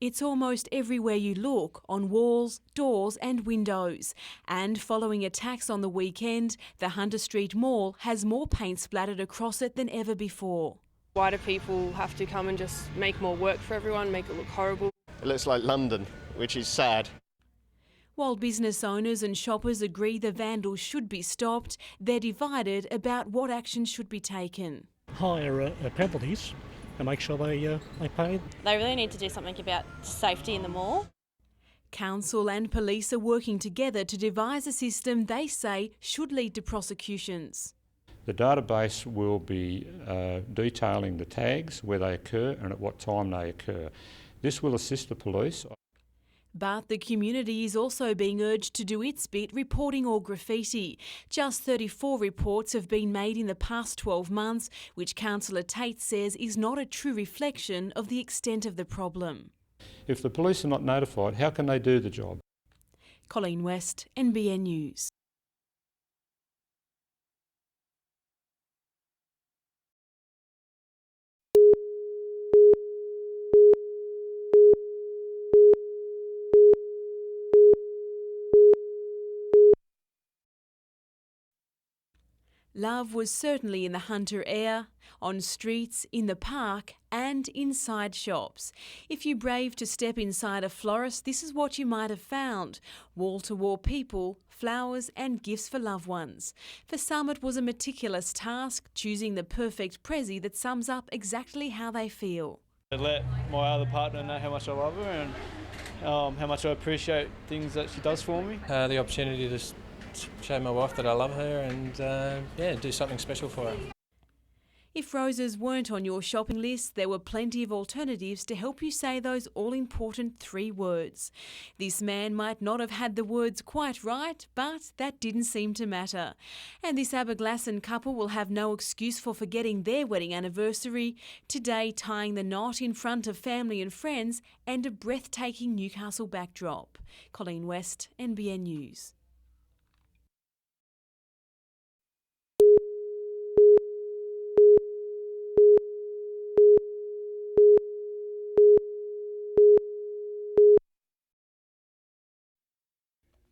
It's almost everywhere you look, on walls, doors and windows. And following attacks on the weekend, the Hunter Street Mall has more paint splattered across it than ever before. Why do people have to come and just make more work for everyone, make it look horrible? It looks like London, which is sad. While business owners and shoppers agree the vandals should be stopped, they're divided about what action should be taken. Higher penalties and make sure they pay. They really need to do something about safety in the mall. Council and police are working together to devise a system they say should lead to prosecutions. The database will be detailing the tags, where they occur and at what time they occur. This will assist the police. But the community is also being urged to do its bit reporting all graffiti. Just 34 reports have been made in the past 12 months, which Councillor Tate says is not a true reflection of the extent of the problem. If the police are not notified, how can they do the job? Colleen West, NBN News. Love was certainly in the Hunter air, on streets, in the park and inside shops. If you braved to step inside a florist, this is what you might have found. Wall-to-wall people, flowers and gifts for loved ones. For some it was a meticulous task, choosing the perfect prezi that sums up exactly how they feel. I let my other partner know how much I love her and how much I appreciate things that she does for me. The opportunity to show my wife that I love her and do something special for her. If roses weren't on your shopping list, there were plenty of alternatives to help you say those all-important 3 words. This man might not have had the words quite right, but that didn't seem to matter. And this Aberglasslyn couple will have no excuse for forgetting their wedding anniversary, today tying the knot in front of family and friends and a breathtaking Newcastle backdrop. Colleen West, NBN News.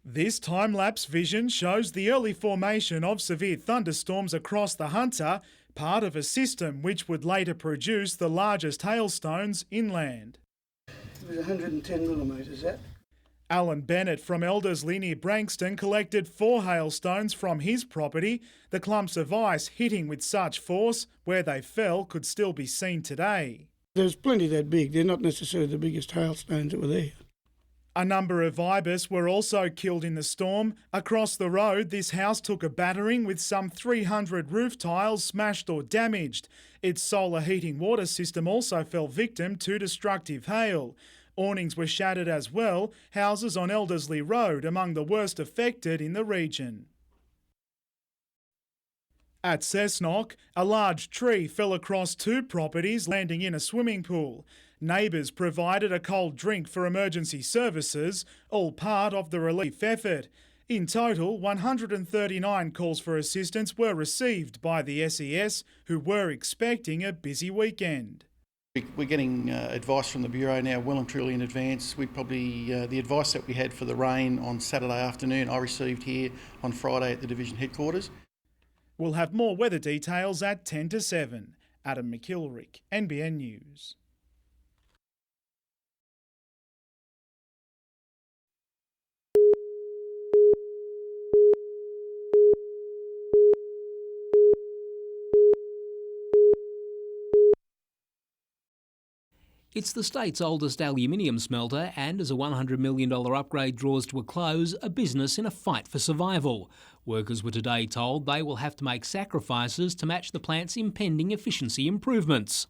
This time-lapse vision shows the early formation of severe thunderstorms across the Hunter, part of a system which would later produce the largest hailstones inland. It was 110 millimetres, that. Alan Bennett from Elderslie near Brankston collected 4 hailstones from his property. The clumps of ice hitting with such force, where they fell could still be seen today. There's plenty that big. They're not necessarily the biggest hailstones that were there. A number of ibis were also killed in the storm. Across the road, this house took a battering with some 300 roof tiles smashed or damaged. Its solar heating water system also fell victim to destructive hail. Awnings were shattered as well, houses on Elderslie Road among the worst affected in the region. At Cessnock, a large tree fell across 2 properties, landing in a swimming pool. Neighbours provided a cold drink for emergency services, all part of the relief effort. In total, 139 calls for assistance were received by the SES, who were expecting a busy weekend. We're getting advice from the Bureau now well and truly in advance. We probably, the advice that we had for the rain on Saturday afternoon, I received here on Friday at the Division Headquarters. We'll have more weather details at 10 to 7. Adam McKilrick, NBN News. It's the state's oldest aluminium smelter, and as a $100 million upgrade draws to a close, a business in a fight for survival. Workers were today told they will have to make sacrifices to match the plant's impending efficiency improvements.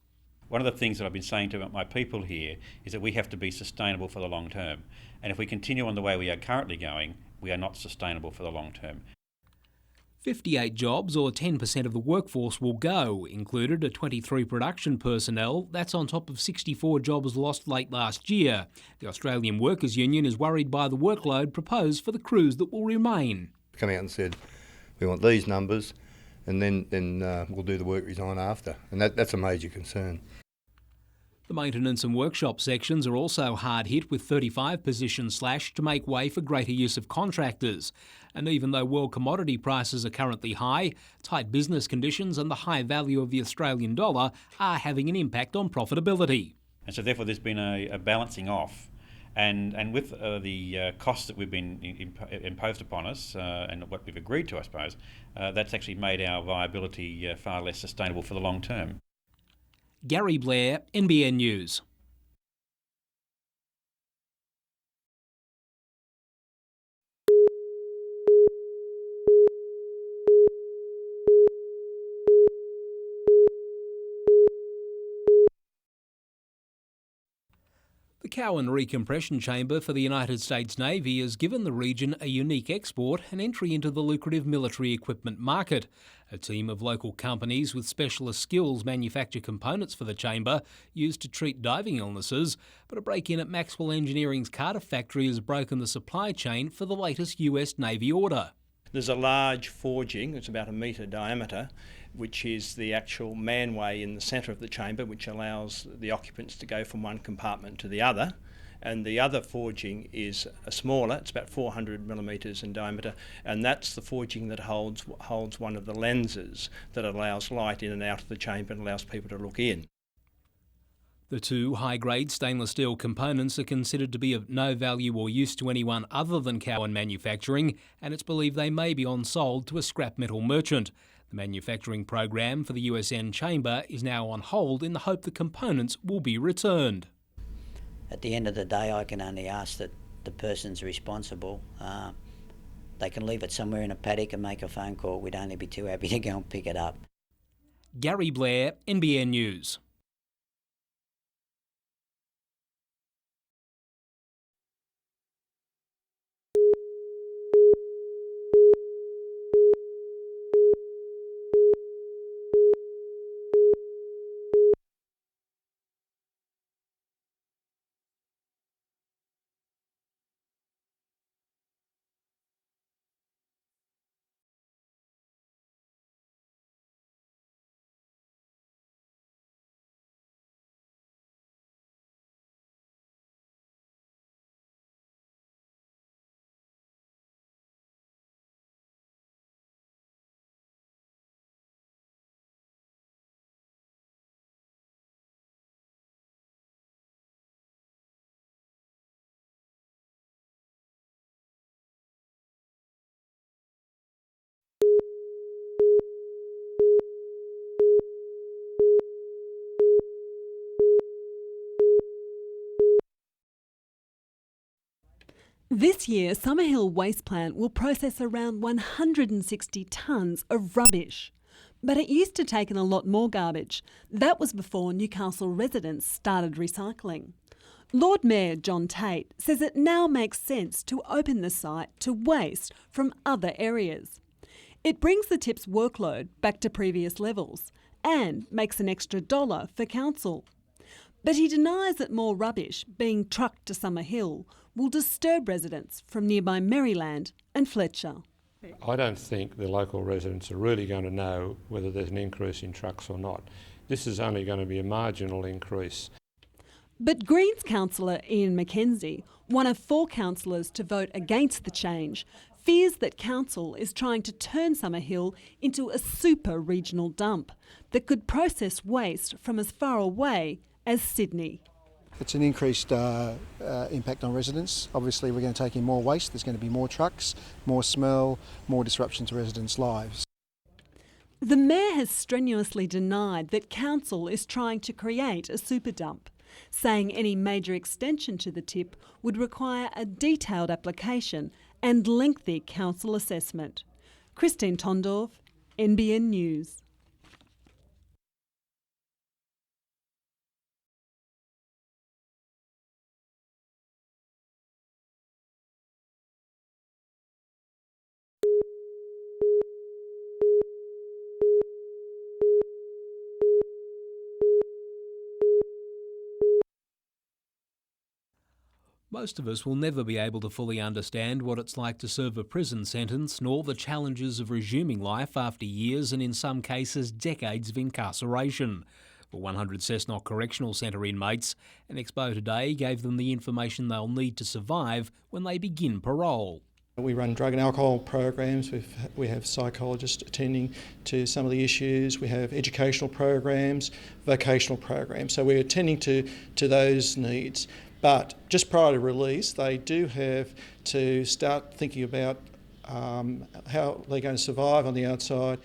One of the things that I've been saying to my people here is that we have to be sustainable for the long term. And if we continue on the way we are currently going, we are not sustainable for the long term. 58 jobs, or 10% of the workforce, will go, included are 23 production personnel. That's on top of 64 jobs lost late last year. The Australian Workers' Union is worried by the workload proposed for the crews that will remain. Come out and said, we want these numbers, and then we'll do the work resign after. And that's a major concern. The maintenance and workshop sections are also hard hit, with 35 positions slashed to make way for greater use of contractors. And even though world commodity prices are currently high, tight business conditions and the high value of the Australian dollar are having an impact on profitability. And so therefore there's been a balancing off. And with the costs that we've been imposed upon us and what we've agreed to, I suppose, that's actually made our viability far less sustainable for the long term. Gary Blair, NBN News. The Cowan Recompression Chamber for the United States Navy has given the region a unique export and entry into the lucrative military equipment market. A team of local companies with specialist skills manufacture components for the chamber used to treat diving illnesses, but a break-in at Maxwell Engineering's Cardiff factory has broken the supply chain for the latest US Navy order. There's a large forging, it's about 1 metre diameter, which is the actual manway in the centre of the chamber, which allows the occupants to go from one compartment to the other. And the other forging is smaller, it's about 400 millimetres in diameter, and that's the forging that holds one of the lenses that allows light in and out of the chamber and allows people to look in. The two high-grade stainless steel components are considered to be of no value or use to anyone other than Cowan Manufacturing, and it's believed they may be on-sold to a scrap metal merchant. The manufacturing program for the USN chamber is now on hold in the hope the components will be returned. At the end of the day, I can only ask that the person's responsible. They can leave it somewhere in a paddock and make a phone call. We'd only be too happy to go and pick it up. Gary Blair, NBN News. This year, Summerhill Waste Plant will process around 160 tonnes of rubbish. But it used to take in a lot more garbage. That was before Newcastle residents started recycling. Lord Mayor John Tate says it now makes sense to open the site to waste from other areas. It brings the tip's workload back to previous levels and makes an extra $1 for council. But he denies that more rubbish being trucked to Summerhill will disturb residents from nearby Maryland and Fletcher. I don't think the local residents are really going to know whether there's an increase in trucks or not. This is only going to be a marginal increase. But Greens councillor Ian McKenzie, one of 4 councillors to vote against the change, fears that council is trying to turn Summerhill into a super regional dump that could process waste from as far away as Sydney. It's an increased impact on residents. Obviously we're going to take in more waste, there's going to be more trucks, more smell, more disruption to residents' lives. The Mayor has strenuously denied that council is trying to create a super dump, saying any major extension to the tip would require a detailed application and lengthy council assessment. Christine Tondorf, NBN News. Most of us will never be able to fully understand what it's like to serve a prison sentence, nor the challenges of resuming life after years and in some cases decades of incarceration. For 100 Cessnock Correctional Centre inmates, an expo today gave them the information they'll need to survive when they begin parole. We run drug and alcohol programs, we have psychologists attending to some of the issues, we have educational programs, vocational programs, so we're attending to those needs. But just prior to release, they do have to start thinking about how they're going to survive on the outside.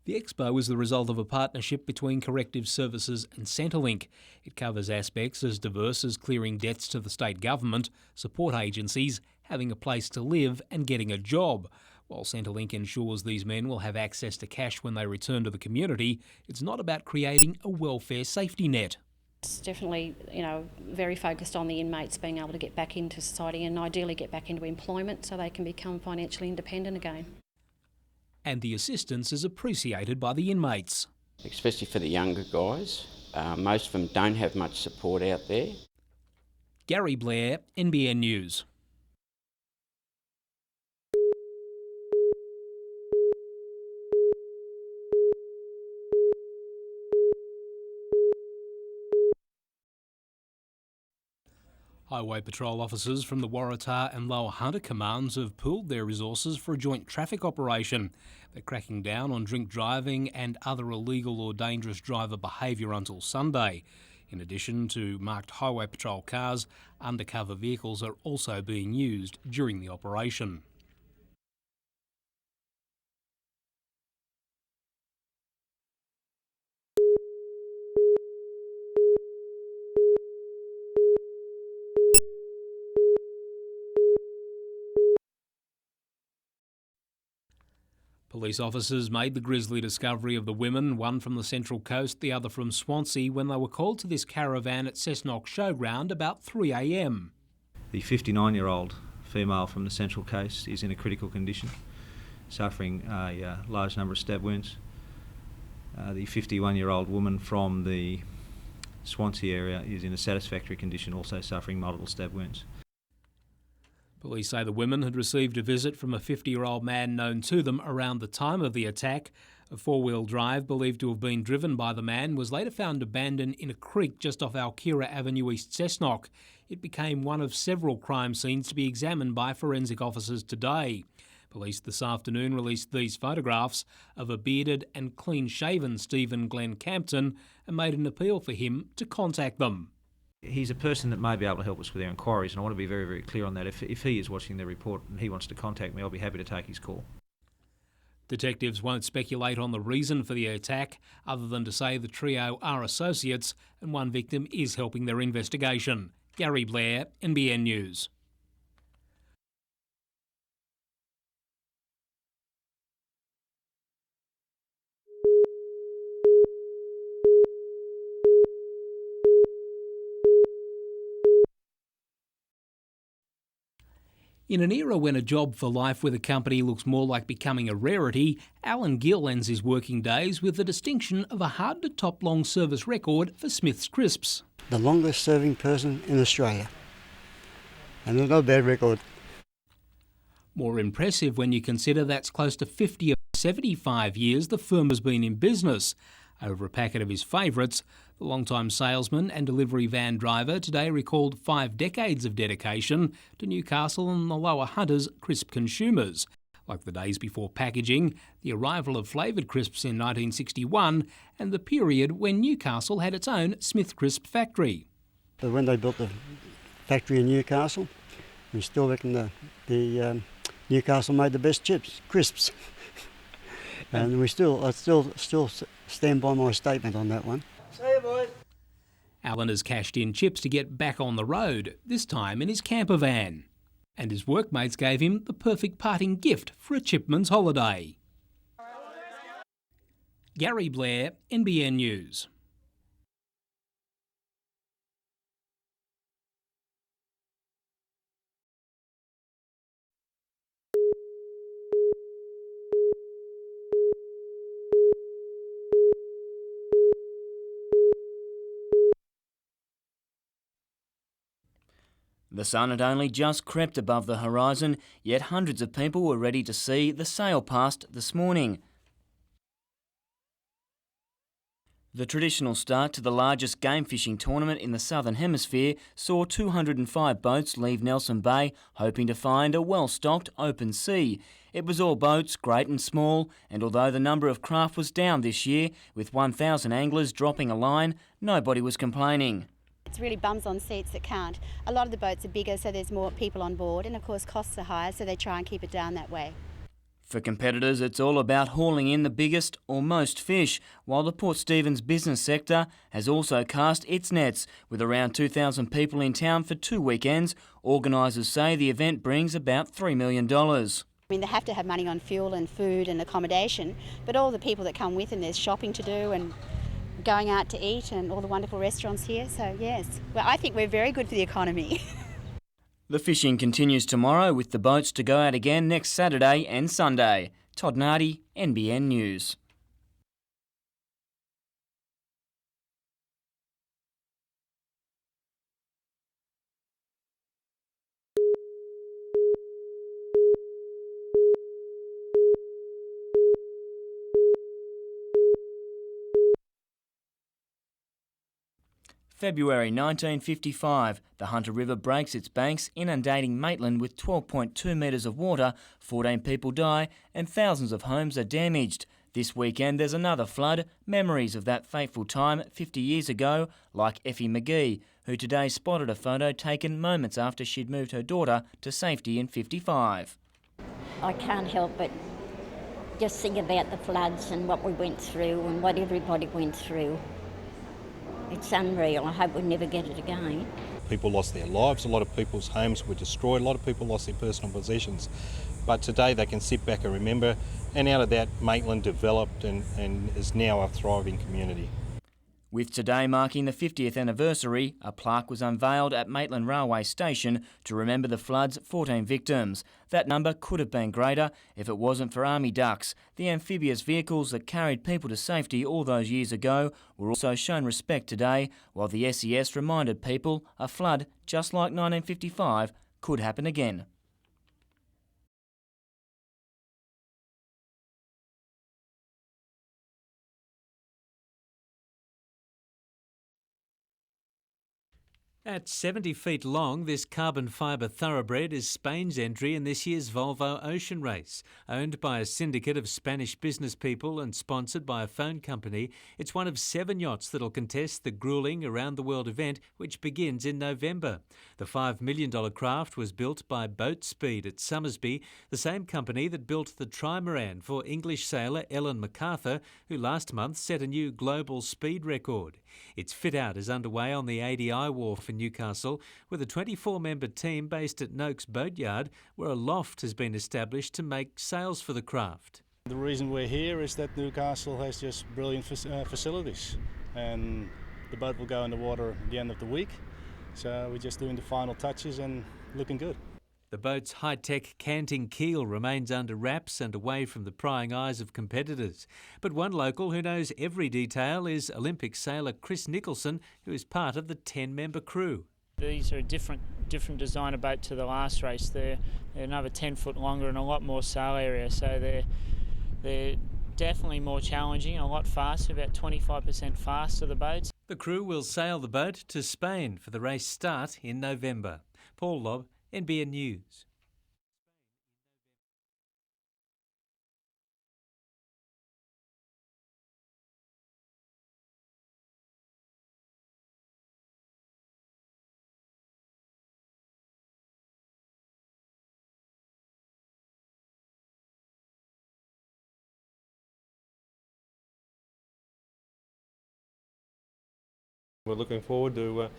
The expo is the result of a partnership between Corrective Services and Centrelink. It covers aspects as diverse as clearing debts to the state government, support agencies, having a place to live and getting a job. While Centrelink ensures these men will have access to cash when they return to the community, it's not about creating a welfare safety net. It's definitely, very focused on the inmates being able to get back into society and ideally get back into employment so they can become financially independent again. And the assistance is appreciated by the inmates. Especially for the younger guys. Most of them don't have much support out there. Gary Blair, NBN News. Highway Patrol officers from the Waratah and Lower Hunter commands have pooled their resources for a joint traffic operation. They're cracking down on drink driving and other illegal or dangerous driver behaviour until Sunday. In addition to marked Highway Patrol cars, undercover vehicles are also being used during the operation. Police officers made the grisly discovery of the women, one from the Central Coast, the other from Swansea, when they were called to this caravan at Cessnock Showground about 3 a.m. The 59-year-old female from the Central Coast is in a critical condition, suffering a large number of stab wounds. The 51-year-old woman from the Swansea area is in a satisfactory condition, also suffering multiple stab wounds. Police say the women had received a visit from a 50-year-old man known to them around the time of the attack. A four-wheel drive believed to have been driven by the man was later found abandoned in a creek just off Alkira Avenue East Cessnock. It became one of several crime scenes to be examined by forensic officers today. Police this afternoon released these photographs of a bearded and clean-shaven Stephen Glenn Campton and made an appeal for him to contact them. He's a person that may be able to help us with our inquiries, and I want to be very, very clear on that. If he is watching the report and he wants to contact me, I'll be happy to take his call. Detectives won't speculate on the reason for the attack, other than to say the trio are associates and one victim is helping their investigation. Gary Blair, NBN News. In an era when a job for life with a company looks more like becoming a rarity, Alan Gill ends his working days with the distinction of a hard-to-top long service record for Smith's Crisps. The longest serving person in Australia. And it's not a bad record. More impressive when you consider that's close to 50 of 75 years the firm has been in business. Over a packet of his favourites, the long-time salesman and delivery van driver today recalled 5 decades of dedication to Newcastle and the Lower Hunters crisp consumers. Like the days before packaging, the arrival of flavoured crisps in 1961 and the period when Newcastle had its own Smith Crisp factory. But when they built the factory in Newcastle, we still reckon the Newcastle made the best crisps. And I still stand by my statement on that one. See you, boys. Alan has cashed in chips to get back on the road, this time in his camper van. And his workmates gave him the perfect parting gift for a chipman's holiday. Gary Blair, NBN News. The sun had only just crept above the horizon, yet hundreds of people were ready to see the sail past this morning. The traditional start to the largest game fishing tournament in the Southern Hemisphere saw 205 boats leave Nelson Bay, hoping to find a well-stocked open sea. It was all boats, great and small, and although the number of craft was down this year, with 1,000 anglers dropping a line, nobody was complaining. It's really bums on seats that can't. A lot of the boats are bigger, so there's more people on board, and of course costs are higher, so they try and keep it down that way. For competitors, it's all about hauling in the biggest or most fish, while the Port Stephens business sector has also cast its nets. With around 2,000 people in town for 2 weekends, organisers say the event brings about $3 million. I mean, they have to have money on fuel and food and accommodation, but all the people that come with them, there's shopping to do and going out to eat and all the wonderful restaurants here. So, yes, well, I think we're very good for the economy. The fishing continues tomorrow with the boats to go out again next Saturday and Sunday. Todd Nardi, NBN News. February 1955, the Hunter River breaks its banks, inundating Maitland with 12.2 metres of water, 14 people die and thousands of homes are damaged. This weekend there's another flood, memories of that fateful time 50 years ago, like Effie McGee, who today spotted a photo taken moments after she'd moved her daughter to safety in 55. I can't help but just think about the floods and what we went through and what everybody went through. It's unreal. I hope we never get it again. People lost their lives, a lot of people's homes were destroyed, a lot of people lost their personal possessions. But today they can sit back and remember, and out of that Maitland developed and is now a thriving community. With today marking the 50th anniversary, a plaque was unveiled at Maitland Railway Station to remember the flood's 14 victims. That number could have been greater if it wasn't for Army Ducks. The amphibious vehicles that carried people to safety all those years ago were also shown respect today, while the SES reminded people a flood just like 1955 could happen again. At 70 feet long, this carbon fibre thoroughbred is Spain's entry in this year's Volvo Ocean Race. Owned by a syndicate of Spanish business people and sponsored by a phone company, it's one of 7 yachts that'll contest the gruelling around-the-world event, which begins in November. The $5 million craft was built by Boat Speed at Summersby, the same company that built the trimaran for English sailor Ellen MacArthur, who last month set a new global speed record. Its fit-out is underway on the ADI Wharf in Newcastle, with a 24-member team based at Noakes Boatyard, where a loft has been established to make sails for the craft. The reason we're here is that Newcastle has just brilliant facilities, and the boat will go in the water at the end of the week, so we're just doing the final touches and looking good. The boat's high-tech canting keel remains under wraps and away from the prying eyes of competitors. But one local who knows every detail is Olympic sailor Chris Nicholson, who is part of the 10-member crew. These are a different designer boat to the last race. They're another 10 foot longer and a lot more sail area, so they're definitely more challenging, a lot faster, about 25% faster, the boats. The crew will sail the boat to Spain for the race start in November. Paul Lobb, NBN News. We're looking forward to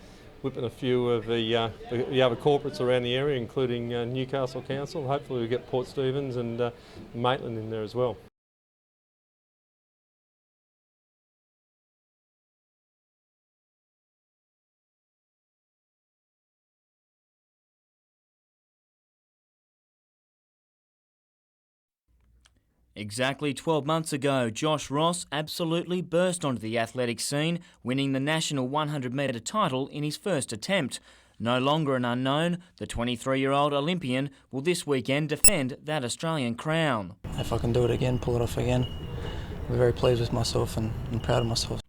whipping a few of the other corporates around the area, including Newcastle Council. Hopefully we get Port Stephens and Maitland in there as well. Exactly 12 months ago, Josh Ross absolutely burst onto the athletic scene, winning the national 100-metre title in his first attempt. No longer an unknown, the 23-year-old Olympian will this weekend defend that Australian crown. If I can do it again, pull it off again, I'm very pleased with myself and proud of myself.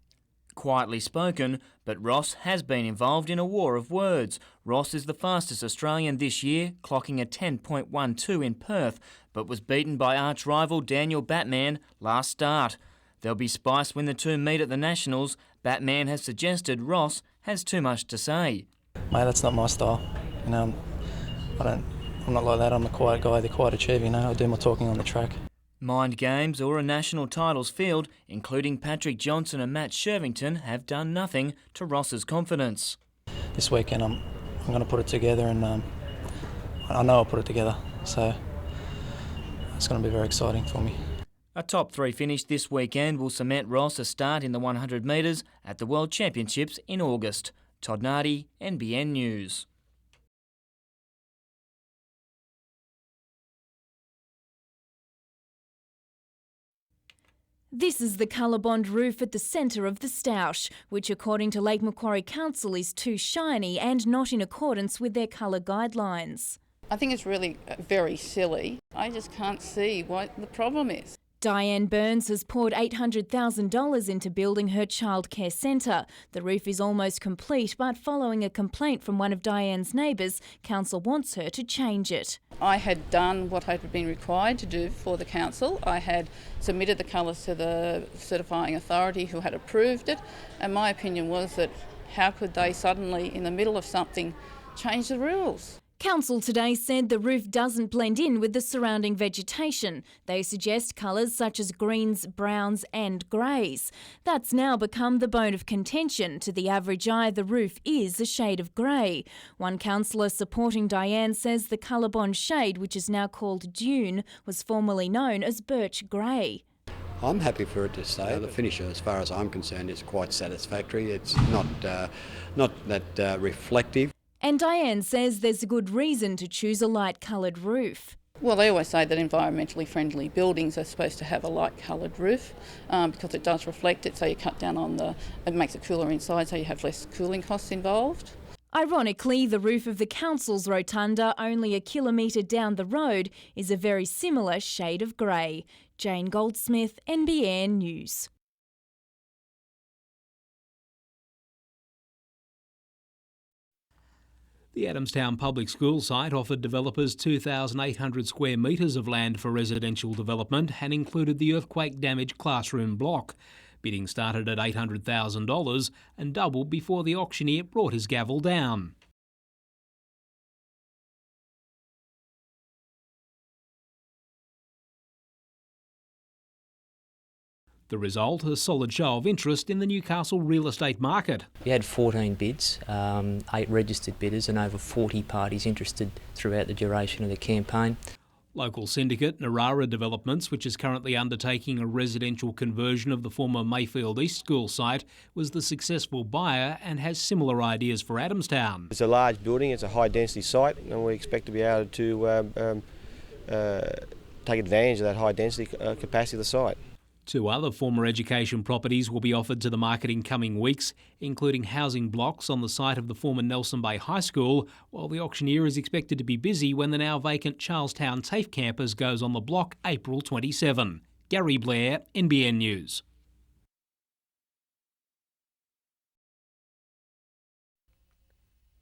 quietly spoken, but Ross has been involved in a war of words. Ross is the fastest Australian this year, clocking a 10.12 in Perth, but was beaten by arch-rival Daniel Batman last start. There'll be spice when the two meet at the Nationals. Batman has suggested Ross has too much to say. Mate, that's not my style. You know, I'm not like that. I'm a quiet guy, the quiet achiever, you know. I do my talking on the track. Mind games or a national titles field, including Patrick Johnson and Matt Shervington, have done nothing to Ross's confidence. This weekend I'm going to put it together, and I know I'll put it together, so it's going to be very exciting for me. A top three finish this weekend will cement Ross a start in the 100 metres at the World Championships in August. Todd Nardi, NBN News. This is the ColourBond roof at the centre of the Stoush, which according to Lake Macquarie Council is too shiny and not in accordance with their colour guidelines. I think it's really very silly. I just can't see what the problem is. Diane Burns has poured $800,000 into building her childcare centre. The roof is almost complete, but following a complaint from one of Diane's neighbours, council wants her to change it. I had done what I had been required to do for the council. I had submitted the colours to the certifying authority who had approved it, and my opinion was that how could they suddenly, in the middle of something, change the rules? Council today said the roof doesn't blend in with the surrounding vegetation. They suggest colours such as greens, browns and greys. That's now become the bone of contention. To the average eye, the roof is a shade of grey. One councillor supporting Diane says the ColourBond shade, which is now called Dune, was formerly known as birch grey. I'm happy for it to stay. The finish, as far as I'm concerned, is quite satisfactory. It's not that reflective. And Diane says there's a good reason to choose a light-coloured roof. Well, they always say that environmentally friendly buildings are supposed to have a light-coloured roof because it does reflect it, so you cut down on it makes it cooler inside, so you have less cooling costs involved. Ironically, the roof of the council's rotunda, only a kilometre down the road, is a very similar shade of grey. Jane Goldsmith, NBN News. The Adamstown Public School site offered developers 2,800 square metres of land for residential development and included the earthquake-damaged classroom block. Bidding started at $800,000 and doubled before the auctioneer brought his gavel down. The result, a solid show of interest in the Newcastle real estate market. We had 14 bids, 8 registered bidders and over 40 parties interested throughout the duration of the campaign. Local syndicate Narara Developments, which is currently undertaking a residential conversion of the former Mayfield East School site, was the successful buyer and has similar ideas for Adamstown. It's a large building, it's a high density site, and we expect to be able to take advantage of that high density capacity of the site. 2 other former education properties will be offered to the market in coming weeks, including housing blocks on the site of the former Nelson Bay High School, while the auctioneer is expected to be busy when the now vacant Charlestown TAFE campus goes on the block April 27. Gary Blair, NBN News.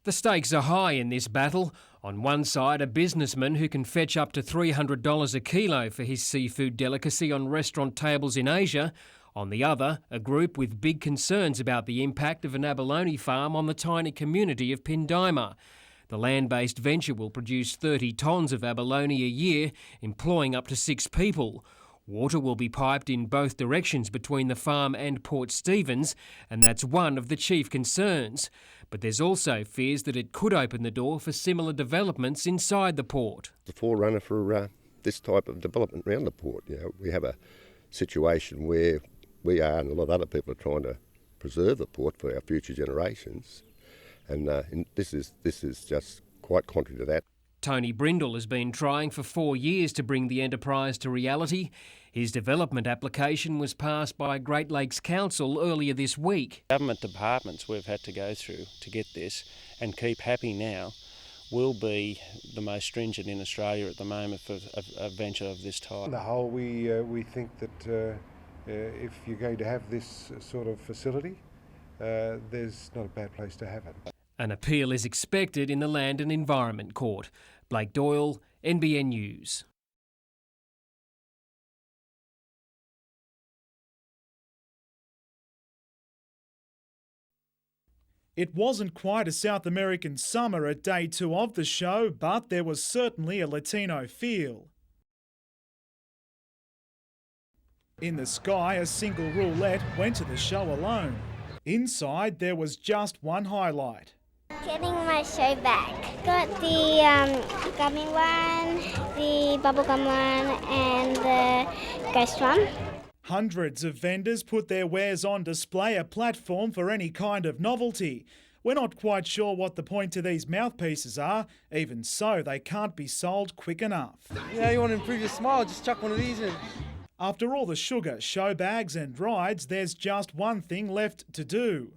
The stakes are high in this battle. On one side, a businessman who can fetch up to $300 a kilo for his seafood delicacy on restaurant tables in Asia. On the other, a group with big concerns about the impact of an abalone farm on the tiny community of Pindaima. The land-based venture will produce 30 tonnes of abalone a year, employing up to 6 people. Water will be piped in both directions between the farm and Port Stephens, and that's one of the chief concerns. But there's also fears that it could open the door for similar developments inside the port. The forerunner for this type of development around the port. We have a situation where we are and a lot of other people are trying to preserve the port for our future generations, and this is just quite contrary to that. Tony Brindle has been trying for 4 years to bring the enterprise to reality. His development application was passed by Great Lakes Council earlier this week. Government departments we've had to go through to get this and keep happy now will be the most stringent in Australia at the moment for a venture of this type. On the whole, we think that if you're going to have this sort of facility, there's not a bad place to have it. An appeal is expected in the Land and Environment Court. Blake Doyle, NBN News. It wasn't quite a South American summer at day 2 of the show, but there was certainly a Latino feel. In the sky, a single roulette went to the show alone. Inside, there was just one highlight. Getting my show back. Got the gummy one, the bubblegum one and the ghost one. Hundreds of vendors put their wares on display, a platform for any kind of novelty. We're not quite sure what the point to these mouthpieces are. Even so, they can't be sold quick enough. You want to improve your smile, just chuck one of these in. After all the sugar, show bags and rides, there's just one thing left to do.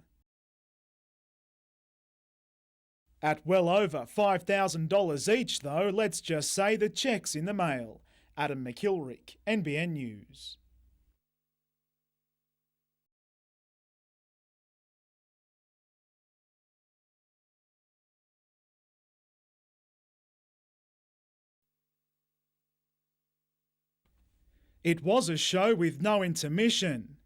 At well over $5,000 each though, let's just say the cheque's in the mail. Adam McIlwright, NBN News. It was a show with no intermission.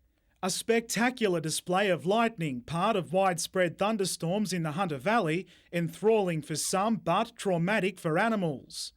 A spectacular display of lightning, part of widespread thunderstorms in the Hunter Valley, enthralling for some but traumatic for animals.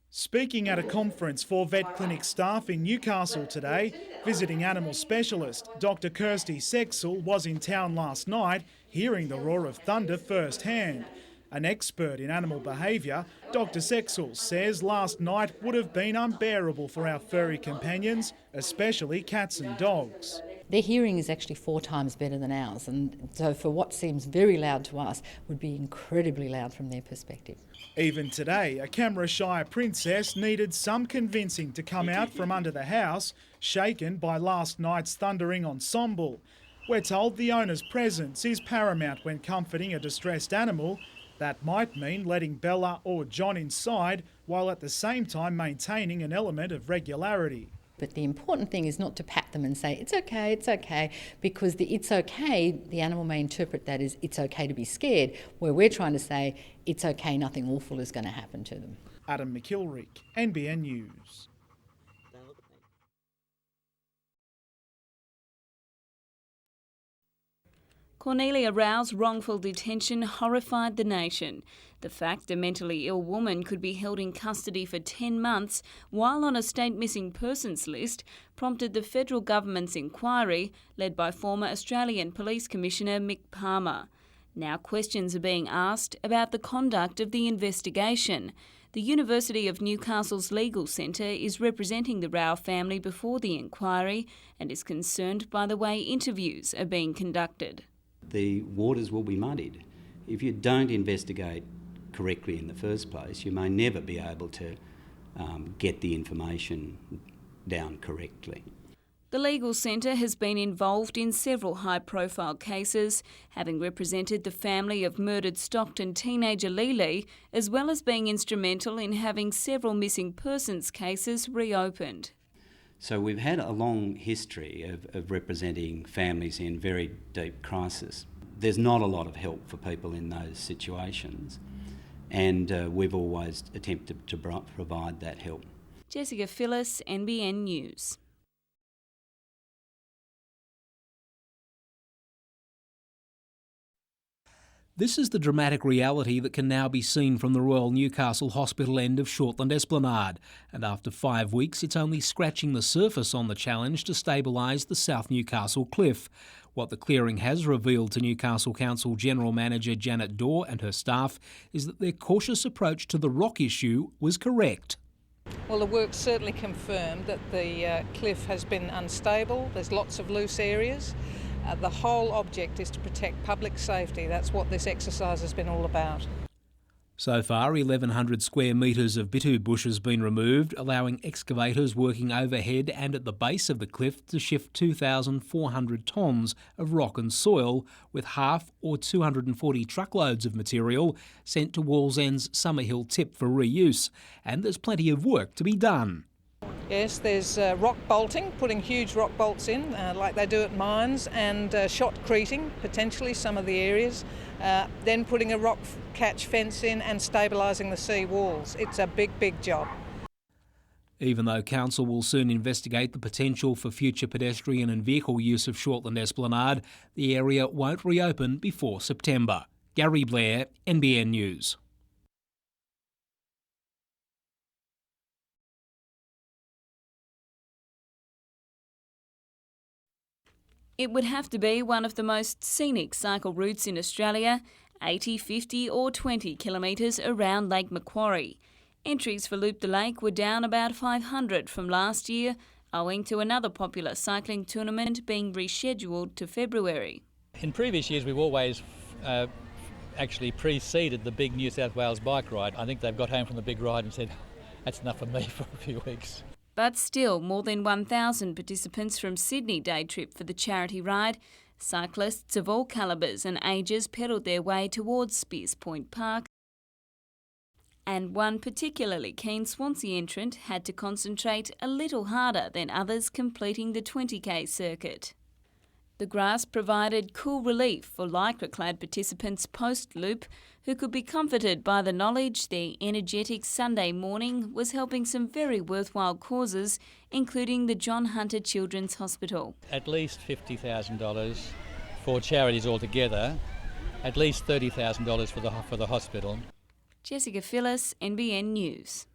Speaking at a conference for vet clinic staff in Newcastle today, visiting animal specialist Dr. Kirsty Sexel was in town last night, hearing the roar of thunder firsthand. An expert in animal behaviour, Dr. Sexel says last night would have been unbearable for our furry companions, especially cats and dogs. Their hearing is actually 4 times better than ours, and so for what seems very loud to us would be incredibly loud from their perspective. Even today, a camera-shy princess needed some convincing to come out from under the house, shaken by last night's thundering ensemble. We're told the owner's presence is paramount when comforting a distressed animal. That might mean letting Bella or John inside, while at the same time maintaining an element of regularity. But the important thing is not to pat them and say, it's okay, because the it's okay, the animal may interpret that as it's okay to be scared, where we're trying to say, it's okay, nothing awful is going to happen to them. Adam McIlwright, NBN News. Cornelia Rao's wrongful detention horrified the nation. The fact a mentally ill woman could be held in custody for 10 months while on a state missing persons list prompted the federal government's inquiry, led by former Australian Police Commissioner Mick Palmer. Now questions are being asked about the conduct of the investigation. The University of Newcastle's Legal Centre is representing the Rao family before the inquiry and is concerned by the way interviews are being conducted. The waters will be muddied. If you don't investigate correctly in the first place, you may never be able to get the information down correctly. The Legal Centre has been involved in several high-profile cases, having represented the family of murdered Stockton teenager Lili, as well as being instrumental in having several missing persons cases reopened. So we've had a long history of representing families in very deep crisis. There's not a lot of help for people in those situations, and we've always attempted to provide that help. Jessica Phyllis, NBN News. This is the dramatic reality that can now be seen from the Royal Newcastle Hospital end of Shortland Esplanade, and after 5 weeks it's only scratching the surface on the challenge to stabilise the South Newcastle cliff. What the clearing has revealed to Newcastle Council General Manager Janet Dorr and her staff is that their cautious approach to the rock issue was correct. Well, the work certainly confirmed that the cliff has been unstable. There's lots of loose areas. The whole object is to protect public safety. That's what this exercise has been all about. So far, 1,100 square metres of bitu bush has been removed, allowing excavators working overhead and at the base of the cliff to shift 2,400 tonnes of rock and soil, with half or 240 truckloads of material sent to Wallsend's Summerhill tip for reuse. And there's plenty of work to be done. Yes, there's rock bolting, putting huge rock bolts in, like they do at mines, and shotcreting, potentially some of the areas, then putting a rock catch fence in and stabilising the sea walls. It's a big, big job. Even though Council will soon investigate the potential for future pedestrian and vehicle use of Shortland Esplanade, the area won't reopen before September. Gary Blair, NBN News. It would have to be one of the most scenic cycle routes in Australia, 80, 50 or 20 kilometres around Lake Macquarie. Entries for Loop the Lake were down about 500 from last year, owing to another popular cycling tournament being rescheduled to February. In previous years we've always actually preceded the big New South Wales bike ride. I think they've got home from the big ride and said, that's enough for me for a few weeks. But still, more than 1,000 participants from Sydney day trip for the charity ride. Cyclists of all calibres and ages pedalled their way towards Spears Point Park. And one particularly keen Swansea entrant had to concentrate a little harder than others completing the 20k circuit. The grass provided cool relief for lycra-clad participants post-loop, who could be comforted by the knowledge their energetic Sunday morning was helping some very worthwhile causes, including the John Hunter Children's Hospital. At least $50,000 for charities altogether, at least $30,000 for the hospital. Jessica Phyllis, NBN News.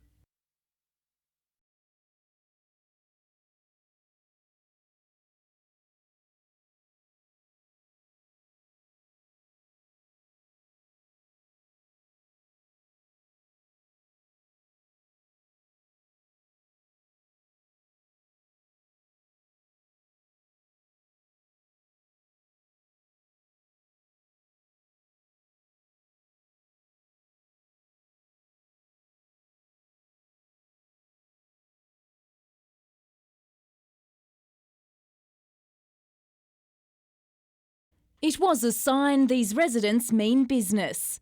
It was a sign these residents mean business.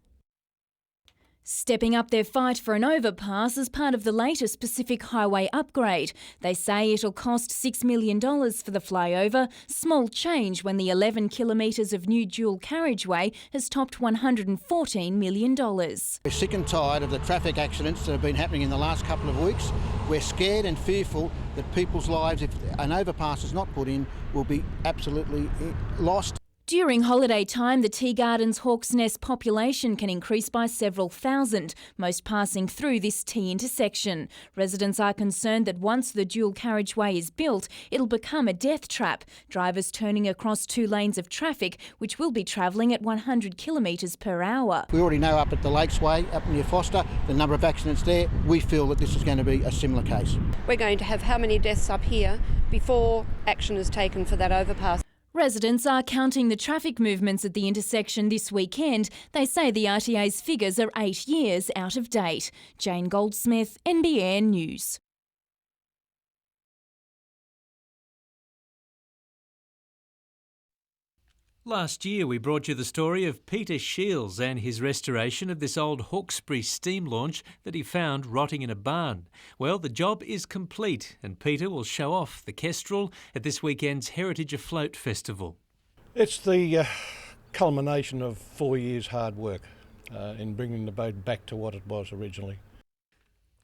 Stepping up their fight for an overpass as part of the latest Pacific Highway upgrade. They say it'll cost $6 million for the flyover, small change when the 11 kilometres of new dual carriageway has topped $114 million. We're sick and tired of the traffic accidents that have been happening in the last couple of weeks. We're scared and fearful that people's lives, if an overpass is not put in, will be absolutely lost. During holiday time, the Tea Gardens Hawk's Nest population can increase by several thousand, most passing through this T intersection. Residents are concerned that once the dual carriageway is built, it'll become a death trap, drivers turning across 2 lanes of traffic, which will be travelling at 100 kilometres per hour. We already know up at the Lakesway, up near Foster, the number of accidents there. We feel that this is going to be a similar case. We're going to have how many deaths up here before action is taken for that overpass? Residents are counting the traffic movements at the intersection this weekend. They say the RTA's figures are 8 years out of date. Jane Goldsmith, NBN News. Last year we brought you the story of Peter Shields and his restoration of this old Hawkesbury steam launch that he found rotting in a barn. Well, the job is complete and Peter will show off the Kestrel at this weekend's Heritage Afloat Festival. It's the culmination of 4 years' hard work in bringing the boat back to what it was originally.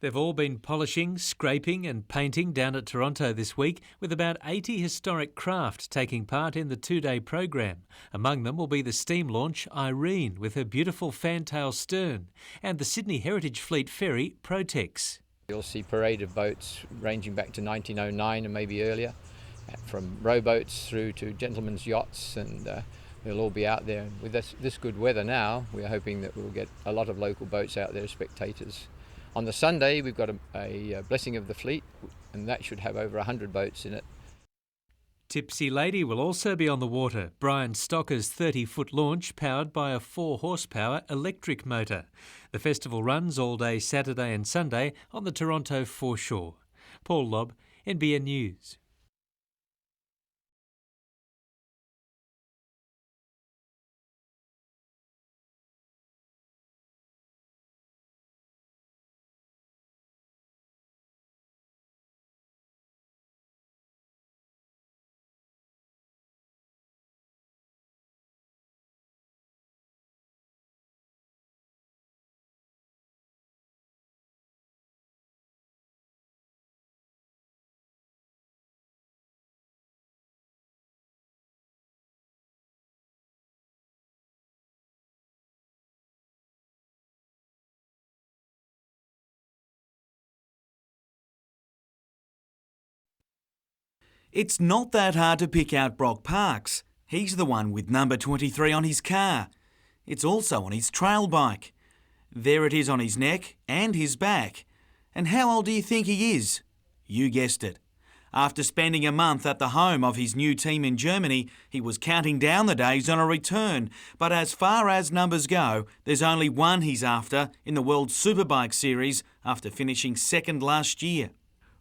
They've all been polishing, scraping and painting down at Toronto this week, with about 80 historic craft taking part in the 2-day program. Among them will be the steam launch Irene with her beautiful fantail stern and the Sydney Heritage Fleet ferry Protex. You'll see parade of boats ranging back to 1909 and maybe earlier, from rowboats through to gentlemen's yachts, and they'll all be out there. With this good weather now, we're hoping that we'll get a lot of local boats out there as spectators. On the Sunday, we've got a blessing of the fleet, and that should have over 100 boats in it. Tipsy Lady will also be on the water. Brian Stocker's 30-foot launch powered by a 4-horsepower electric motor. The festival runs all day Saturday and Sunday on the Toronto foreshore. Paul Lobb, NBN News. It's not that hard to pick out Brock Parks. He's the one with number 23 on his car. It's also on his trail bike. There it is on his neck and his back. And how old do you think he is? You guessed it. After spending a month at the home of his new team in Germany, he was counting down the days on a return. But as far as numbers go, there's only one he's after in the World Superbike Series after finishing second last year.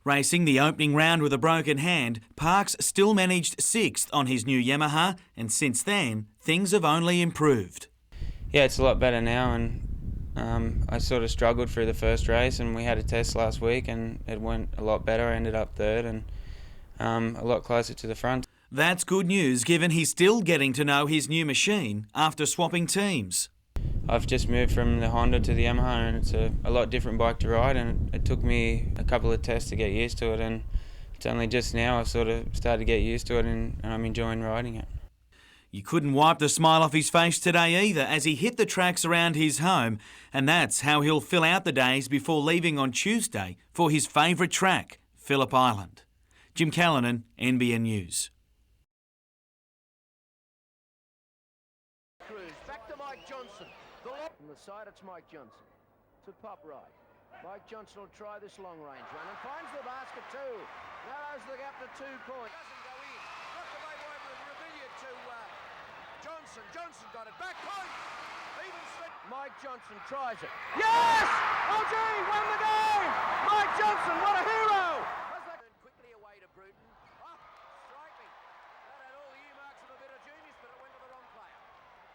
Racing the opening round with a broken hand, Parks still managed sixth on his new Yamaha, and since then, things have only improved. Yeah, it's a lot better now, and I sort of struggled through the first race, and we had a test last week and it went a lot better. I ended up third and a lot closer to the front. That's good news given he's still getting to know his new machine after swapping teams. I've just moved from the Honda to the Yamaha, and it's a lot different bike to ride, and it took me a couple of tests to get used to it, and it's only just now I've sort of started to get used to it, and I'm enjoying riding it. You couldn't wipe the smile off his face today either as he hit the tracks around his home, and that's how he'll fill out the days before leaving on Tuesday for his favourite track, Phillip Island. Jim Callanan, NBN News. Back to Mike Johnson. From the side, it's Mike Johnson. To pop right. Mike Johnson will try this long range run and finds the basket too. Narrows the gap to 2 points. Doesn't go in. Knocked away by Revilla to Johnson. Johnson got it. Back point. Even Strait. Mike Johnson tries it. Yes! Oh gee, won the game! Mike Johnson, what a hero! Quickly away to Bruton. Oh, striking. That had all the earmarks of a bit of genius, but it went to the wrong player.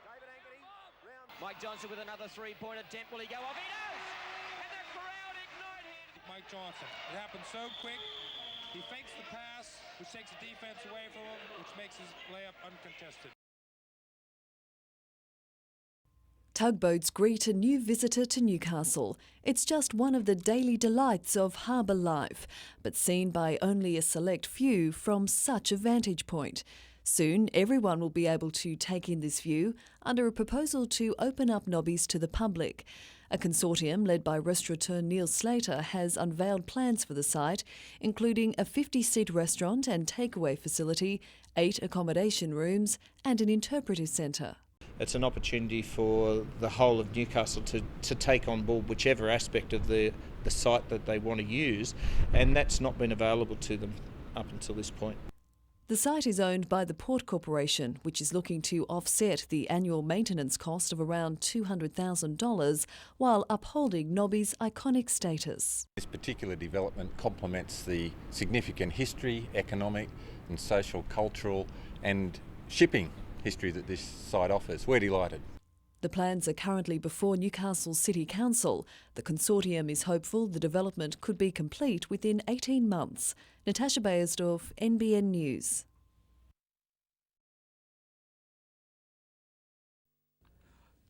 David Ankeny, round. Mike Johnson with another three-point attempt. Will he go off? He does! And the crowd ignited! Mike Johnson. It happened so quick. He fakes the pass, which takes the defense away from him, which makes his layup uncontested. Tugboats greet a new visitor to Newcastle. It's just one of the daily delights of harbour life, but seen by only a select few from such a vantage point. Soon, everyone will be able to take in this view under a proposal to open up Nobbies to the public. A consortium led by restaurateur Neil Slater has unveiled plans for the site, including a 50-seat restaurant and takeaway facility, 8 accommodation rooms and an interpretive centre. It's an opportunity for the whole of Newcastle to take on board whichever aspect of the site that they want to use, and that's not been available to them up until this point. The site is owned by the Port Corporation, which is looking to offset the annual maintenance cost of around $200,000 while upholding Nobby's iconic status. This particular development complements the significant history, economic and social, cultural and shipping history that this site offers. We're delighted. The plans are currently before Newcastle City Council. The consortium is hopeful the development could be complete within 18 months. Natasha Bayersdorf, NBN News.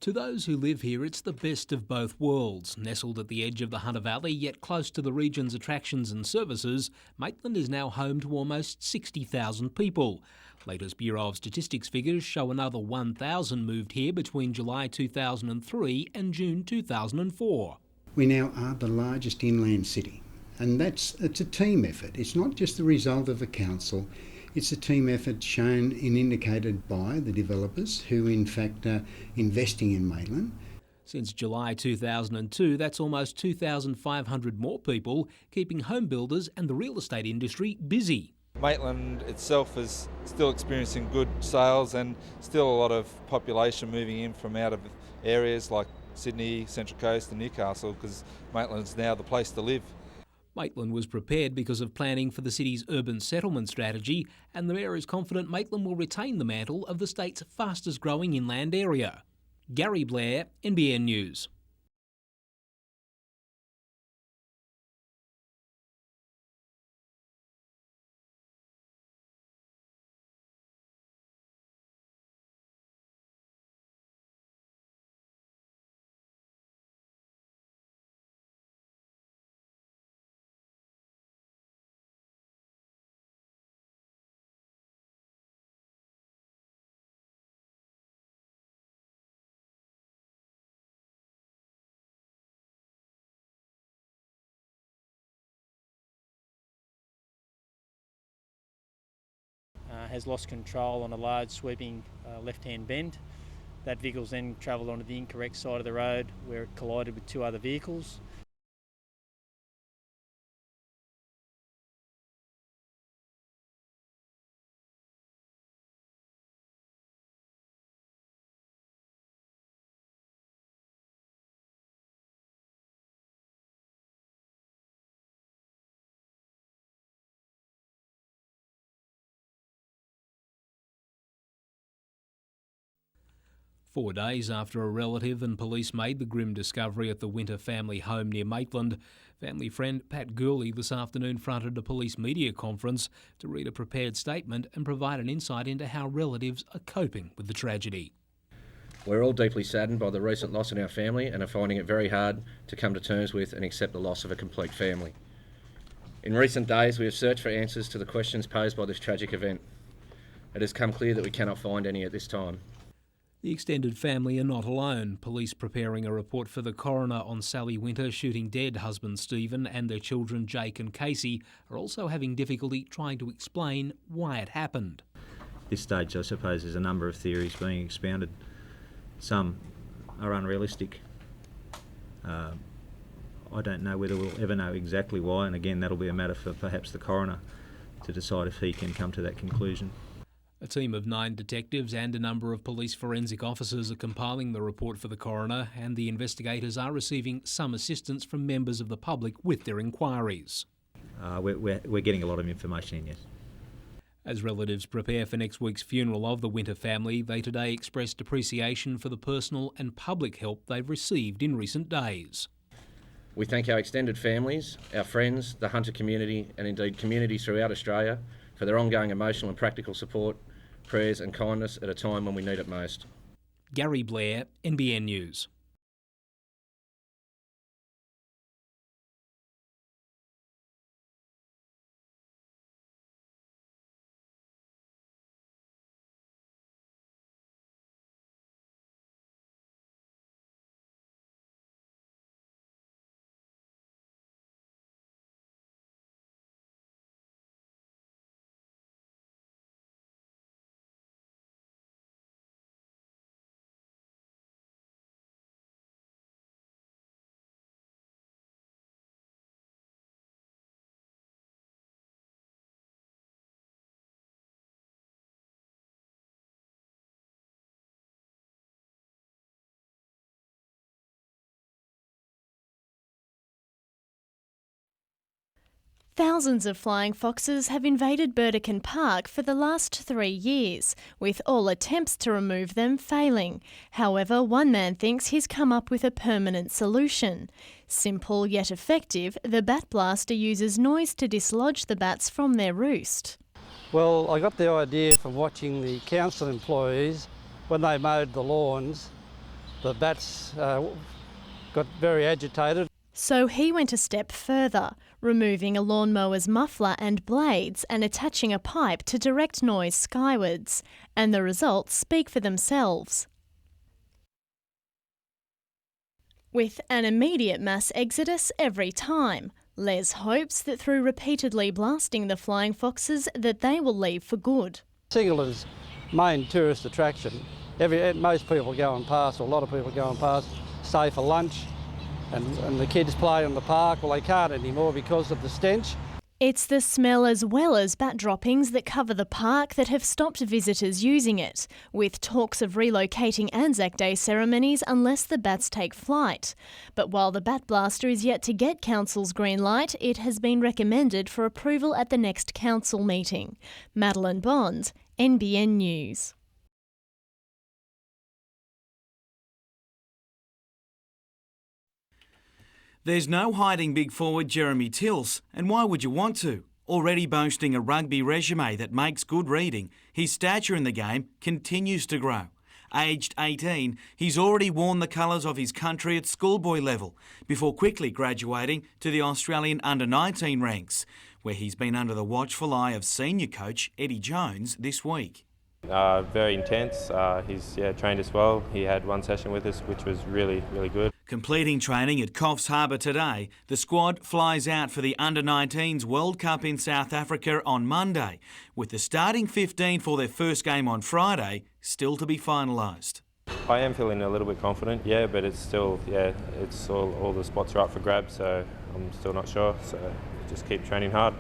To those who live here, it's the best of both worlds. Nestled at the edge of the Hunter Valley, yet close to the region's attractions and services, Maitland is now home to almost 60,000 people. Latest Bureau of Statistics figures show another 1,000 moved here between July 2003 and June 2004. We now are the largest inland city, and it's a team effort. It's not just the result of a council. It's a team effort shown and indicated by the developers who in fact are investing in Maitland. Since July 2002, that's almost 2,500 more people, keeping home builders and the real estate industry busy. Maitland itself is still experiencing good sales and still a lot of population moving in from out of areas like Sydney, Central Coast and Newcastle, because Maitland's now the place to live. Maitland was prepared because of planning for the city's urban settlement strategy, and the Mayor is confident Maitland will retain the mantle of the state's fastest growing inland area. Gary Blair, NBN News. has lost control on a large sweeping left-hand bend. That vehicle's then travelled onto the incorrect side of the road where it collided with two other vehicles. Four days after a relative and police made the grim discovery at the Winter family home near Maitland, family friend Pat Gurley this afternoon fronted a police media conference to read a prepared statement and provide an insight into how relatives are coping with the tragedy. We're all deeply saddened by the recent loss in our family and are finding it very hard to come to terms with and accept the loss of a complete family. In recent days, we have searched for answers to the questions posed by this tragic event. It has come clear that we cannot find any at this time. The extended family are not alone. Police preparing a report for the coroner on Sally Winter shooting dead husband Stephen and their children Jake and Casey are also having difficulty trying to explain why it happened. At this stage, I suppose there's a number of theories being expounded. Some are unrealistic. I don't know whether we'll ever know exactly why, and again that'll be a matter for perhaps the coroner to decide if he can come to that conclusion. A team of 9 detectives and a number of police forensic officers are compiling the report for the coroner, and the investigators are receiving some assistance from members of the public with their inquiries. We're getting a lot of information in, yes. As relatives prepare for next week's funeral of the Winter family, they today expressed appreciation for the personal and public help they've received in recent days. We thank our extended families, our friends, the Hunter community and indeed communities throughout Australia for their ongoing emotional and practical support, prayers and kindness at a time when we need it most. Gary Blair, NBN News. Thousands of flying foxes have invaded Burdekin Park for the last 3 years, with all attempts to remove them failing. However, one man thinks he's come up with a permanent solution. Simple yet effective, the bat blaster uses noise to dislodge the bats from their roost. Well, I got the idea from watching the council employees when they mowed the lawns. The bats got very agitated. So he went a step further, removing a lawnmower's muffler and blades and attaching a pipe to direct noise skywards. And the results speak for themselves. With an immediate mass exodus every time, Les hopes that through repeatedly blasting the flying foxes that they will leave for good. Singleton's main tourist attraction. Most people going past, or a lot of people going past, stay for lunch. And the kids play in the park. Well, they can't anymore because of the stench. It's the smell as well as bat droppings that cover the park that have stopped visitors using it, with talks of relocating Anzac Day ceremonies unless the bats take flight. But while the bat blaster is yet to get Council's green light, it has been recommended for approval at the next Council meeting. Madeline Bond, NBN News. There's no hiding big forward Jeremy Tilse, and why would you want to? Already boasting a rugby resume that makes good reading, his stature in the game continues to grow. Aged 18, he's already worn the colours of his country at schoolboy level, before quickly graduating to the Australian under-19 ranks, where he's been under the watchful eye of senior coach Eddie Jones this week. Very intense. He's trained us well. He had one session with us, which was really, really good. Completing training at Coffs Harbour today, the squad flies out for the Under-19s World Cup in South Africa on Monday, with the starting 15 for their first game on Friday still to be finalised. I am feeling a little bit confident, but it's still, it's all the spots are up for grabs, so I'm still not sure. So just keep training hard.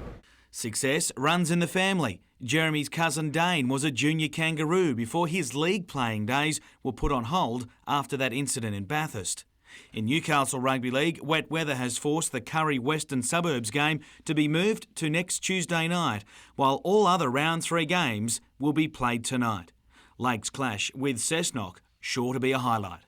Success runs in the family. Jeremy's cousin Dane was a junior kangaroo before his league playing days were put on hold after that incident in Bathurst. In Newcastle Rugby League, wet weather has forced the Curry Western Suburbs game to be moved to next Tuesday night, while all other round 3 games will be played tonight. Lakes clash with Cessnock, sure to be a highlight.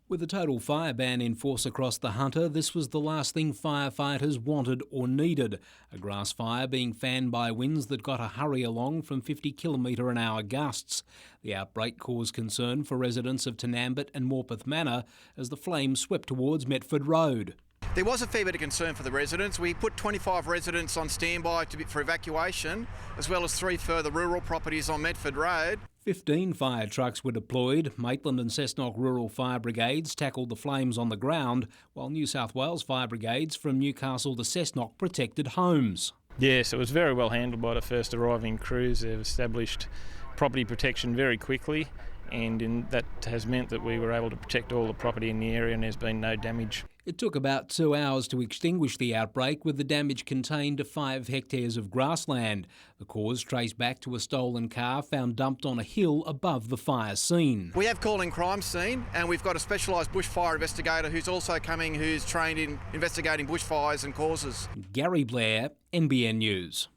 With a total fire ban in force across the Hunter, this was the last thing firefighters wanted or needed. A grass fire being fanned by winds that got a hurry along from 50 km/h gusts. The outbreak caused concern for residents of Tanambit and Morpeth Manor as the flames swept towards Metford Road. There was a fair bit of concern for the residents. We put 25 residents on standby for evacuation, as well as 3 further rural properties on Medford Road. 15 fire trucks were deployed. Maitland and Cessnock Rural Fire Brigades tackled the flames on the ground, while New South Wales Fire Brigades from Newcastle to Cessnock protected homes. Yes, it was very well handled by the first arriving crews. They've established property protection very quickly, and that has meant that we were able to protect all the property in the area and there's been no damage. It took about 2 hours to extinguish the outbreak, with the damage contained to 5 hectares of grassland. The cause traced back to a stolen car found dumped on a hill above the fire scene. We have call in crime scene, and we've got a specialised bushfire investigator who's also coming, who's trained in investigating bushfires and causes. Gary Blair, NBN News.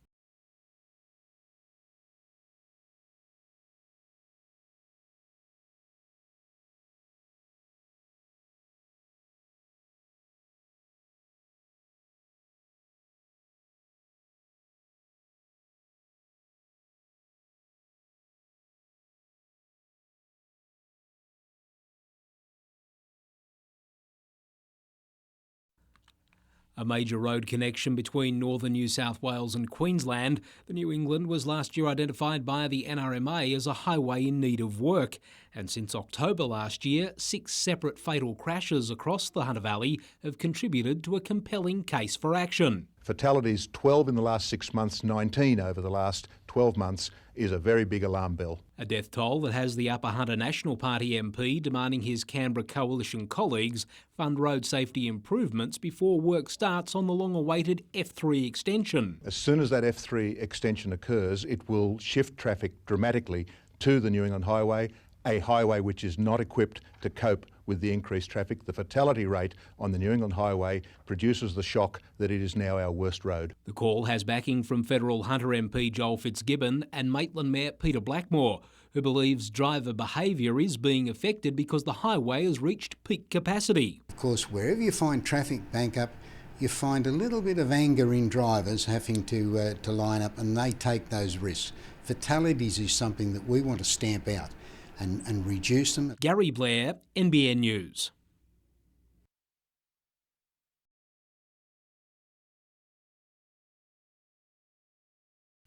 A major road connection between northern New South Wales and Queensland, the New England was last year identified by the NRMA as a highway in need of work. And since October last year, 6 separate fatal crashes across the Hunter Valley have contributed to a compelling case for action. Fatalities 12 in the last 6 months, 19 over the last 12 months is a very big alarm bell. A death toll that has the Upper Hunter National Party MP demanding his Canberra coalition colleagues fund road safety improvements before work starts on the long-awaited F3 extension. As soon as that F3 extension occurs, it will shift traffic dramatically to the New England Highway, a highway which is not equipped to cope with the increased traffic. The fatality rate on the New England Highway produces the shock that it is now our worst road. The call has backing from federal Hunter MP Joel Fitzgibbon and Maitland Mayor Peter Blackmore, who believes driver behaviour is being affected because the highway has reached peak capacity. Of course, wherever you find traffic bank up, you find a little bit of anger in drivers having to line up, and they take those risks. Fatalities is something that we want to stamp out and reduce them. Gary Blair, NBN News.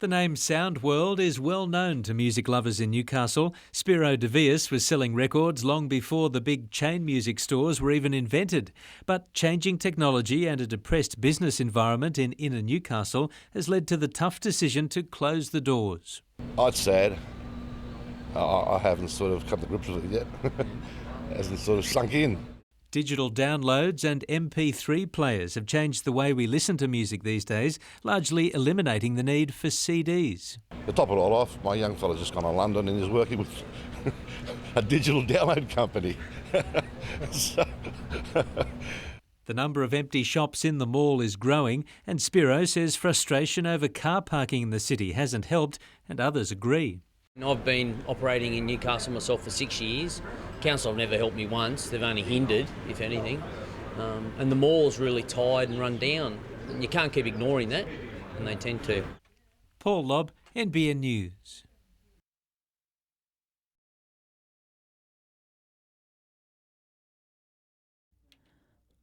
The name Sound World is well known to music lovers in Newcastle. Spiro de Vius was selling records long before the big chain music stores were even invented. But changing technology and a depressed business environment in inner Newcastle has led to the tough decision to close the doors. Oh, it's sad. I haven't sort of come to grips with it yet. It hasn't sort of sunk in. Digital downloads and MP3 players have changed the way we listen to music these days, largely eliminating the need for CDs. To top it all off, my young fella's just gone to London and is working with a digital download company. The number of empty shops in the mall is growing, and Spiro says frustration over car parking in the city hasn't helped, and others agree. I've been operating in Newcastle myself for 6 years. Council have never helped me once, they've only hindered, if anything. And the mall's really tired and run down. And you can't keep ignoring that, and they tend to. Paul Lobb, NBN News.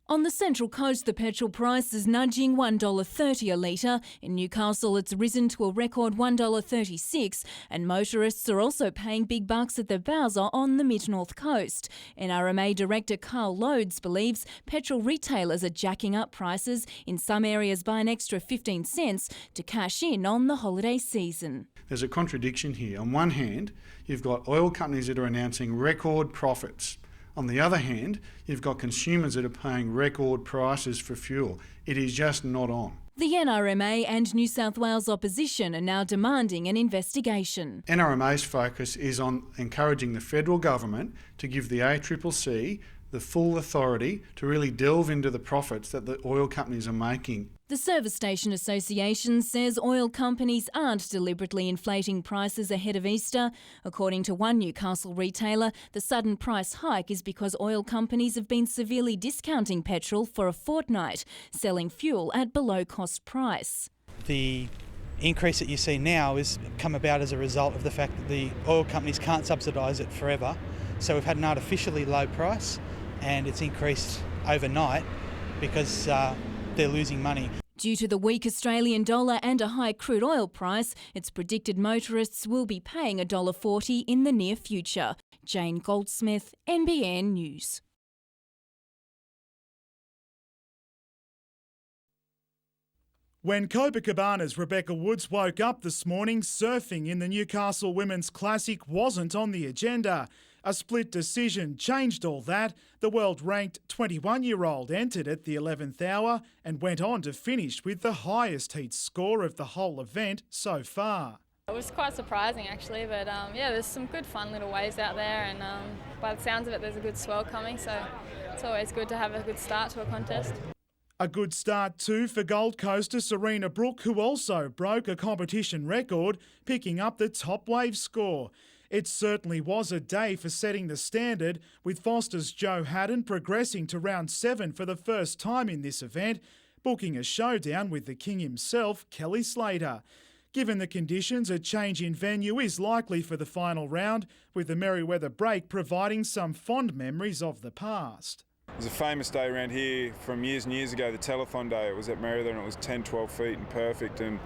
On the Central Coast, the petrol price is nudging $1.30 a litre. In Newcastle, it's risen to a record $1.36, and motorists are also paying big bucks at the Bowser on the mid-north coast. NRMA Director Carl Loades believes petrol retailers are jacking up prices, in some areas by an extra 15 cents, to cash in on the holiday season. There's a contradiction here. On one hand, you've got oil companies that are announcing record profits. On the other hand, you've got consumers that are paying record prices for fuel. It is just not on. The NRMA and New South Wales opposition are now demanding an investigation. NRMA's focus is on encouraging the federal government to give the ACCC the full authority to really delve into the profits that the oil companies are making. The Service Station Association says oil companies aren't deliberately inflating prices ahead of Easter. According to one Newcastle retailer, the sudden price hike is because oil companies have been severely discounting petrol for a fortnight, selling fuel at below cost price. The increase that you see now has come about as a result of the fact that the oil companies can't subsidise it forever. So we've had an artificially low price, and it's increased overnight because they're losing money. Due to the weak Australian dollar and a high crude oil price, it's predicted motorists will be paying $1.40 in the near future. Jane Goldsmith, NBN News. When Copacabana's Rebecca Woods woke up this morning, surfing in the Newcastle Women's Classic wasn't on the agenda. A split decision changed all that. The world-ranked 21-year-old entered at the 11th hour and went on to finish with the highest heat score of the whole event so far. It was quite surprising actually, but yeah, there's some good fun little waves out there, and by the sounds of it there's a good swell coming, so it's always good to have a good start to a contest. A good start too for Gold Coaster Serena Brooke, who also broke a competition record, picking up the top wave score. It certainly was a day for setting the standard, with Foster's Joe Haddon progressing to round 7 for the first time in this event, booking a showdown with the king himself, Kelly Slater. Given the conditions, a change in venue is likely for the final round, with the Merriweather Break providing some fond memories of the past. There's a famous day around here from years and years ago, the Telethon Day. It was at Merriweather and it was 10, 12 feet and perfect, and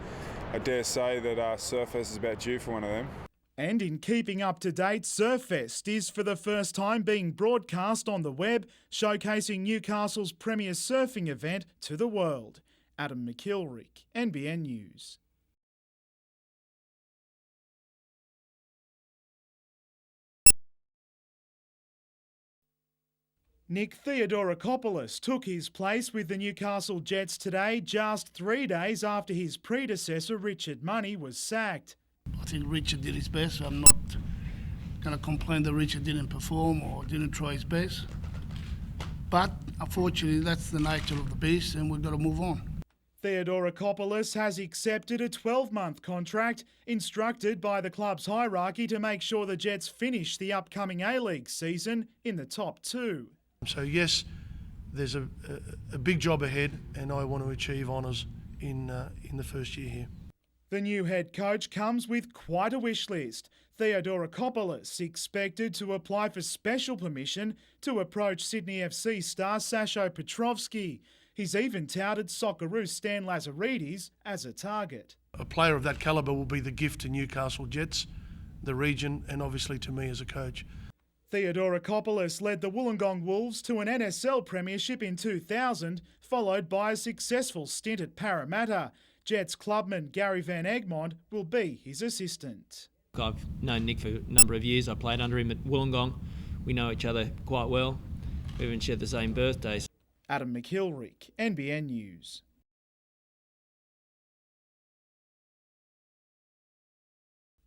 I dare say that Surfers is about due for one of them. And in keeping up to date, Surffest is for the first time being broadcast on the web, showcasing Newcastle's premier surfing event to the world. Adam McKilrick, NBN News. Nick Theodorakopoulos took his place with the Newcastle Jets today, just 3 days after his predecessor Richard Money was sacked. I think Richard did his best. I'm not going to complain that Richard didn't perform or didn't try his best. But unfortunately, that's the nature of the beast, and we've got to move on. Theodorakopoulos has accepted a 12-month contract, instructed by the club's hierarchy to make sure the Jets finish the upcoming A-League season in the top 2. So yes, there's a big job ahead, and I want to achieve honours in the first year here. The new head coach comes with quite a wish list. Theodorakopoulos expected to apply for special permission to approach Sydney FC star Sasho Petrovski. He's even touted Socceroos Stan Lazaridis as a target. A player of that calibre will be the gift to Newcastle Jets, the region, and obviously to me as a coach. Theodorakopoulos led the Wollongong Wolves to an NSL premiership in 2000, followed by a successful stint at Parramatta. Jets clubman Gary Van Egmond will be his assistant. I've known Nick for a number of years. I played under him at Wollongong. We know each other quite well. We even shared the same birthdays. Adam McIlrick, NBN News.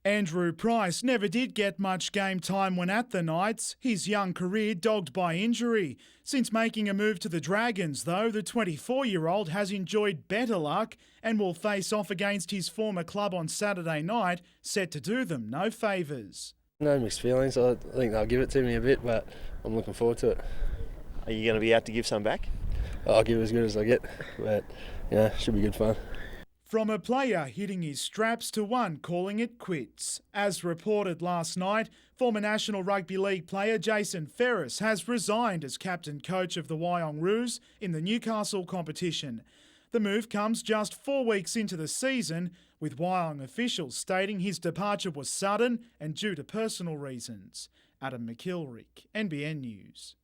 Andrew Price never did get much game time when at the Knights, his young career dogged by injury. Since making a move to the Dragons, though, the 24-year-old has enjoyed better luck and will face off against his former club on Saturday night, set to do them no favours. No mixed feelings. I think they'll give it to me a bit, but I'm looking forward to it. Are you going to be out to give some back? I'll give as good as I get, but yeah, should be good fun. From a player hitting his straps to one calling it quits. As reported last night, former National Rugby League player Jason Ferris has resigned as captain coach of the Wyong Roos in the Newcastle competition. The move comes just 4 weeks into the season, with Wyong officials stating his departure was sudden and due to personal reasons. Adam McIlrick, NBN News.